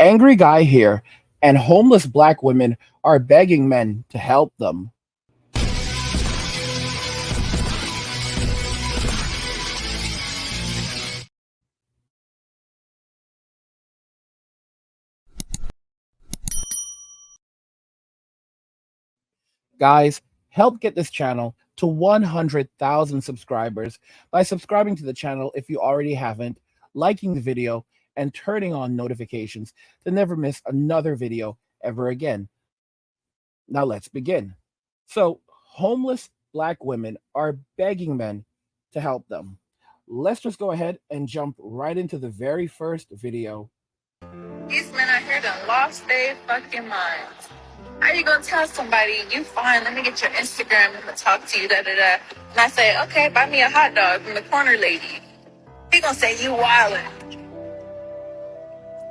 Angry guy here, and homeless black women are begging men to help them. Guys, help get this channel to 100,000 subscribers by subscribing to the channel if you already haven't, liking the video, and turning on notifications to never miss another video ever again. Now let's begin. So, homeless black women are begging men to help them. Let's just go ahead and jump right into the very first video. These men out here done lost their fucking minds. How you gonna tell somebody, you fine, let me get your Instagram, I'm gonna talk to you, da da da. And I say, okay, buy me a hot dog from the corner lady. He gonna say, you wildin'.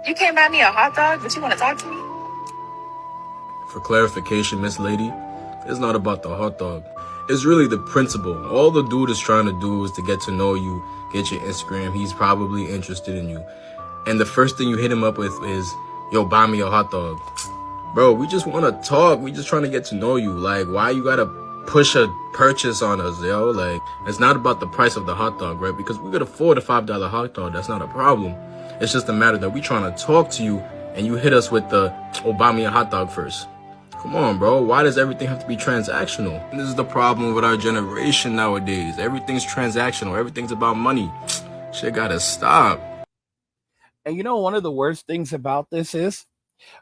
You can't buy me a hot dog, but you wanna talk to me? For clarification, Miss Lady, it's not about the hot dog. It's really the principle. All the dude is trying to do is to get to know you, get your Instagram. He's probably interested in you. And the first thing you hit him up with is, yo, buy me a hot dog. Bro, we just want to talk. We just trying to get to know you. Like, why you got to push a purchase on us, yo? Like, it's not about the price of the hot dog, right? Because we could afford a $5 hot dog. That's not a problem. It's just a matter that we trying to talk to you and you hit us with the, oh, buy me a hot dog first. Come on, bro. Why does everything have to be transactional? And this is the problem with our generation nowadays. Everything's transactional. Everything's about money. Shit gotta stop. And you know, one of the worst things about this is,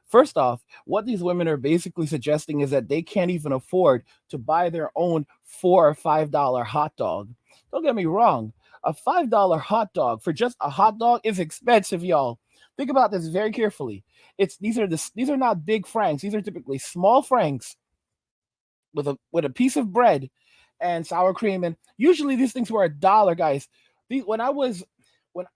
first off, what these women are basically suggesting is that they can't even afford to buy their own $4 or $5 hot dog. Don't get me wrong. A $5 hot dog for just a hot dog is expensive, y'all. Think about this very carefully. These are not big franks. These are typically small franks with a piece of bread and sour cream. And usually these things were $1, guys. When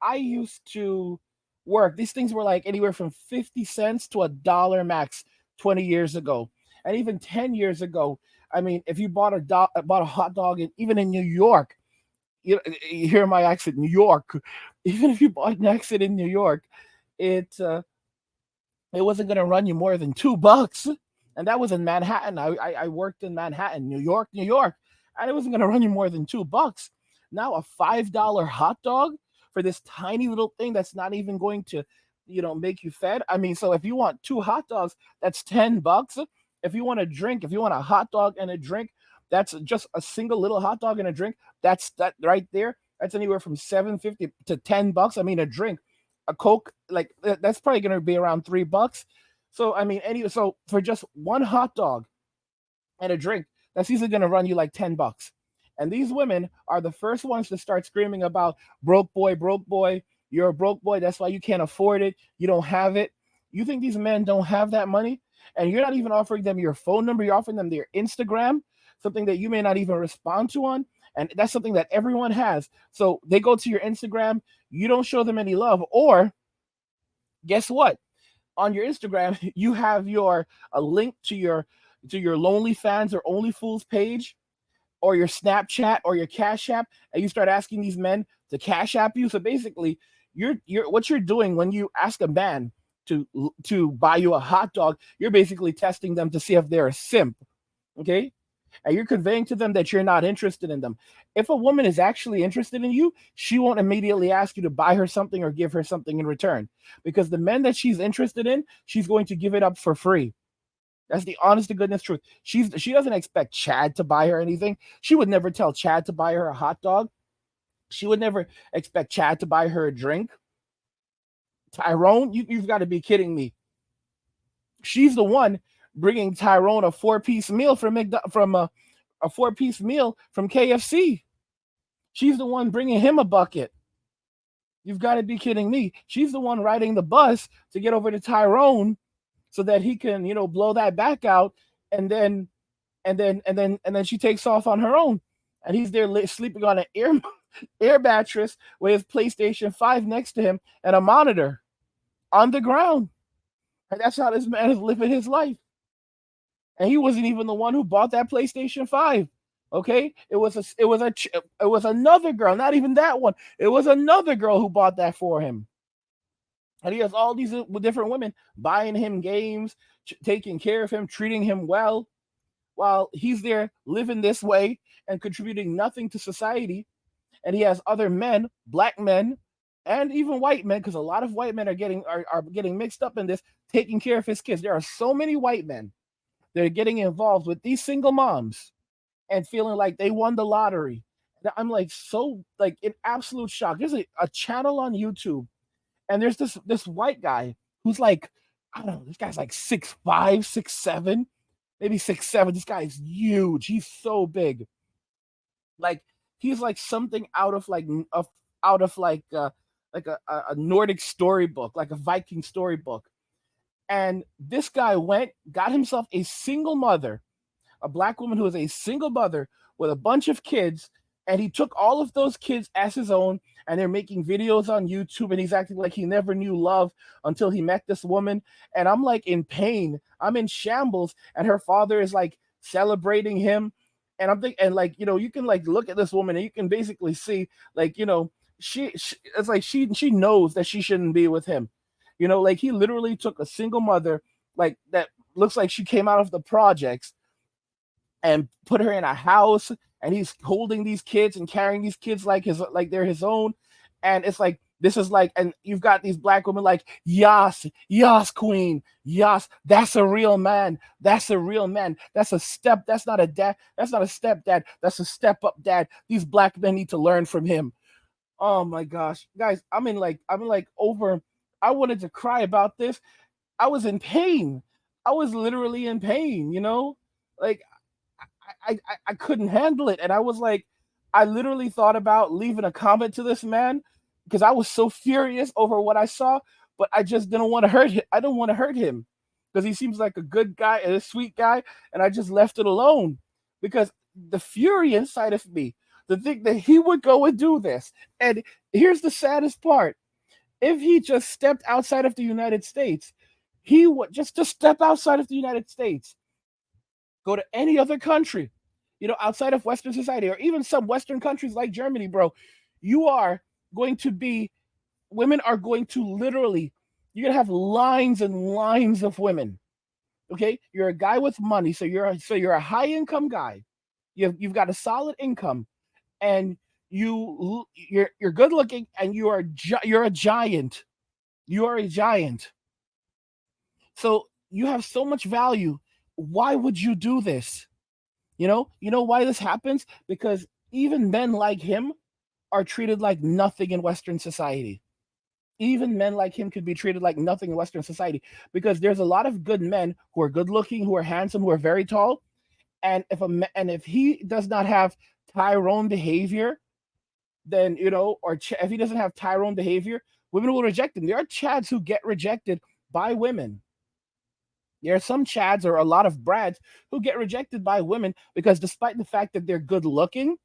I used to work, these things were like anywhere from 50 cents to $1 max 20 years ago. And even 10 years ago, I mean, if you bought a hot dog, even in New York, you hear my accent, New York, even if you bought an accent in New York, it wasn't going to run you more than $2. And that was in Manhattan. I worked in Manhattan, New York, and it wasn't going to run you more than $2. Now a $5 hot dog for this tiny little thing that's not even going to, make you fed. I mean, so if you want 2 hot dogs, that's $10. If you want a drink, if you want a hot dog and a drink, that's just a single little hot dog and a drink. That right there. That's anywhere from $7.50 to $10. I mean, a drink, a Coke, like that's probably going to be around $3. So I mean, so for just one hot dog and a drink, that's easily going to run you like $10. And these women are the first ones to start screaming about broke boy. You're a broke boy. That's why you can't afford it. You don't have it. You think these men don't have that money? And you're not even offering them your phone number. You're offering them their Instagram, something that you may not even respond to on. And that's something that everyone has. So they go to your Instagram. You don't show them any love. Or guess what? On your Instagram, you have a link to your Lonely Fans or Only Fools page, or your Snapchat or your Cash App, and you start asking these men to Cash App you. So basically, you're what you're doing when you ask a man to buy you a hot dog, you're basically testing them to see if they're a simp. Okay? And you're conveying to them that you're not interested in them. If a woman is actually interested in you, she won't immediately ask you to buy her something or give her something in return, because the men that she's interested in, she's going to give it up for free. That's the honest to goodness truth. She doesn't expect Chad to buy her anything. She would never tell Chad to buy her a hot dog. She would never expect Chad to buy her a drink. Tyrone, you've got to be kidding me. She's the one bringing Tyrone a 4-piece meal from a 4-piece meal from KFC. She's the one bringing him a bucket. You've got to be kidding me. She's the one riding the bus to get over to Tyrone so that he can, blow that back out, and then she takes off on her own, and he's there sleeping on an air mattress with his PlayStation 5 next to him and a monitor on the ground. And that's how this man is living his life. And he wasn't even the one who bought that PlayStation 5. Okay, it was another girl, not even that one. It was another girl who bought that for him. And he has all these different women buying him games, taking care of him, treating him well, while he's there living this way and contributing nothing to society. And he has other men, black men, and even white men, because a lot of white men are getting mixed up in this, taking care of his kids. There are so many white men that are getting involved with these single moms and feeling like they won the lottery. I'm like so like in absolute shock. There's a channel on YouTube, and there's this white guy who's like, I don't know, this guy's like 6'5", 6'7", maybe 6'7". This guy's huge. He's so big. Like he's like something out of like a Nordic storybook, like a Viking storybook. And this guy got himself a single mother, a black woman who was a single mother with a bunch of kids, and he took all of those kids as his own, and they're making videos on YouTube, and he's acting like he never knew love until he met this woman. And I'm like in pain. I'm in shambles, and her father is like celebrating him. And I'm thinking, and like, you can like look at this woman and you can basically see, like, she it's like she knows that she shouldn't be with him. Like he literally took a single mother, like that looks like she came out of the projects, and put her in a house, and he's holding these kids and carrying these kids like they're his own. And it's like, this is like, and you've got these black women like, yes, yes, queen, yes, that's a real man, that's a real man, that's not a dad, that's not a stepdad, that's a step up dad. These black men need to learn from him. Oh my gosh, guys, over. I wanted to cry about this. I was in pain. I was literally in pain, like I couldn't handle it. And I was like, I literally thought about leaving a comment to this man because I was so furious over what I saw, but I just didn't want to hurt him. I don't want to hurt him because he seems like a good guy and a sweet guy. And I just left it alone because the fury inside of me, to think that he would go and do this. And here's the saddest part. If he just stepped outside of the United States, he would just to step outside of the United States, go to any other country, outside of Western society, or even some Western countries like Germany, bro, you are going to be, women are going to literally, you're going to have lines and lines of women. Okay. You're a guy with money. So you're a high income guy. You've got a solid income, and you're good looking, and you're a giant. You are a giant. So you have so much value. Why would you do this? You know why this happens? Because even men like him are treated like nothing in Western society. Even men like him could be treated like nothing in Western society, because there's a lot of good men who are good looking, who are handsome, who are very tall. And if he does not have Tyrone behavior, then, if he doesn't have Tyrone behavior, women will reject him. There are Chads who get rejected by women. There are some Chads, or a lot of Brads, who get rejected by women because despite the fact that they're good looking,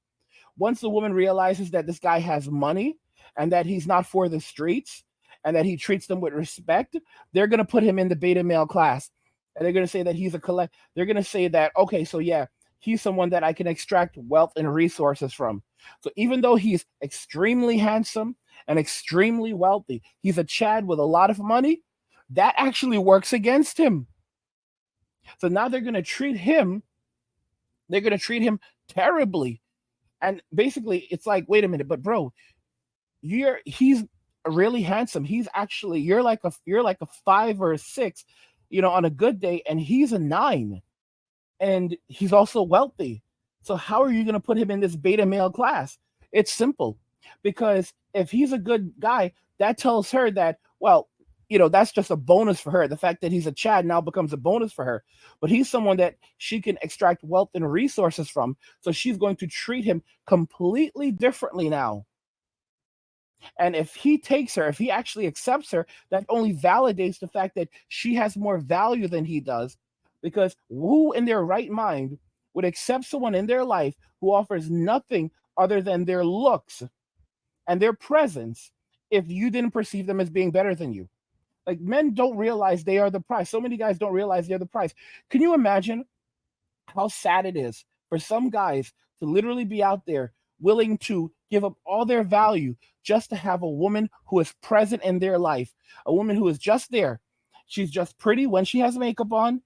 once the woman realizes that this guy has money and that he's not for the streets and that he treats them with respect, they're going to put him in the beta male class. And they're going to say that he's they're going to say that, okay, so yeah, he's someone that I can extract wealth and resources from. So even though he's extremely handsome and extremely wealthy, he's a Chad with a lot of money, that actually works against him. So now they're going to treat him terribly. And basically it's like, wait a minute, but bro, he's really handsome. He's actually, you're like a 5 or a 6, on a good day, and he's a 9. And he's also wealthy. So how are you going to put him in this beta male class? It's simple. Because if he's a good guy, that tells her that, well, that's just a bonus for her. The fact that he's a Chad now becomes a bonus for her. But he's someone that she can extract wealth and resources from. So she's going to treat him completely differently now. And if he takes her, if he actually accepts her, that only validates the fact that she has more value than he does. Because who in their right mind would accept someone in their life who offers nothing other than their looks and their presence if you didn't perceive them as being better than you? Like, men don't realize they are the prize. So many guys don't realize they're the prize. Can you imagine how sad it is for some guys to literally be out there willing to give up all their value just to have a woman who is present in their life, a woman who is just there. She's just pretty when she has makeup on.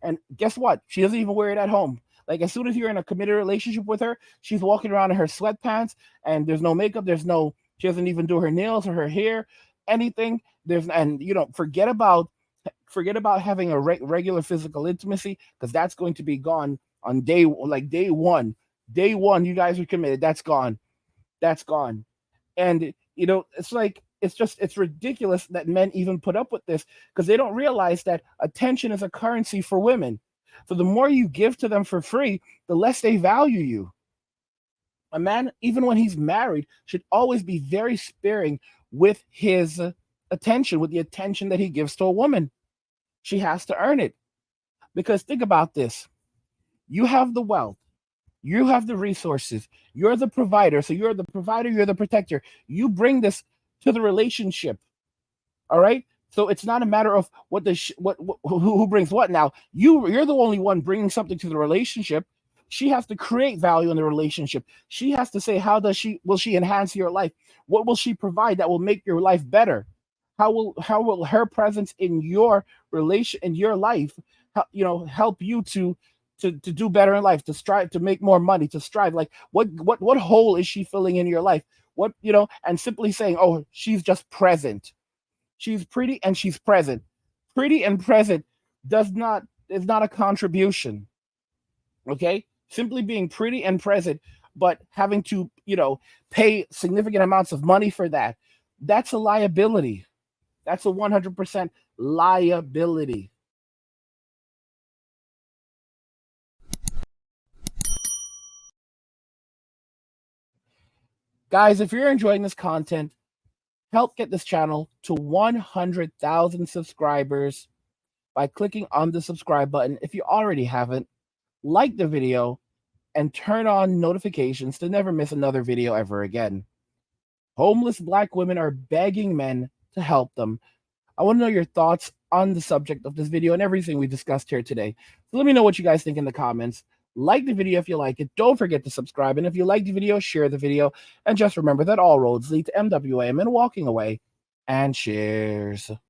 And guess what? She doesn't even wear it at home. Like, as soon as you're in a committed relationship with her, she's walking around in her sweatpants and there's no makeup. She doesn't even do her nails or her hair, anything. And forget about having a regular physical intimacy, because that's going to be gone on day one. Day one, you guys are committed. That's gone. And it's ridiculous that men even put up with this, because they don't realize that attention is a currency for women. So the more you give to them for free, the less they value you. A man, even when he's married, should always be very sparing with his attention, with the attention that he gives to a woman. She has to earn it. Because think about this. You have the wealth. You have the resources. You're the provider. So you're the provider, you're the protector. You bring this to the relationship. All right? So it's not a matter of who brings what. Now, you're the only one bringing something to the relationship. She has to create value in the relationship. She has to say, will she enhance your life? What will she provide that will make your life better? How will her presence in your life help you to do better in life, to strive, to make more money, to strive? Like, what hole is she filling in your life? And simply saying, oh, she's just present. She's pretty and she's present. Pretty and present is not a contribution. Okay? Simply being pretty and present, but having to, pay significant amounts of money for that's a liability. That's a 100% liability. Guys, if you're enjoying this content, help get this channel to 100,000 subscribers by clicking on the subscribe button. If you already haven't, like the video and turn on notifications to never miss another video ever again. Homeless Black women are begging men to help them. I want to know your thoughts on the subject of this video and everything we discussed here today. So let me know what you guys think in the comments. Like the video if you like it. Don't forget to subscribe. And if you like the video, share the video. And just remember that all roads lead to MWAM and walking away. And cheers.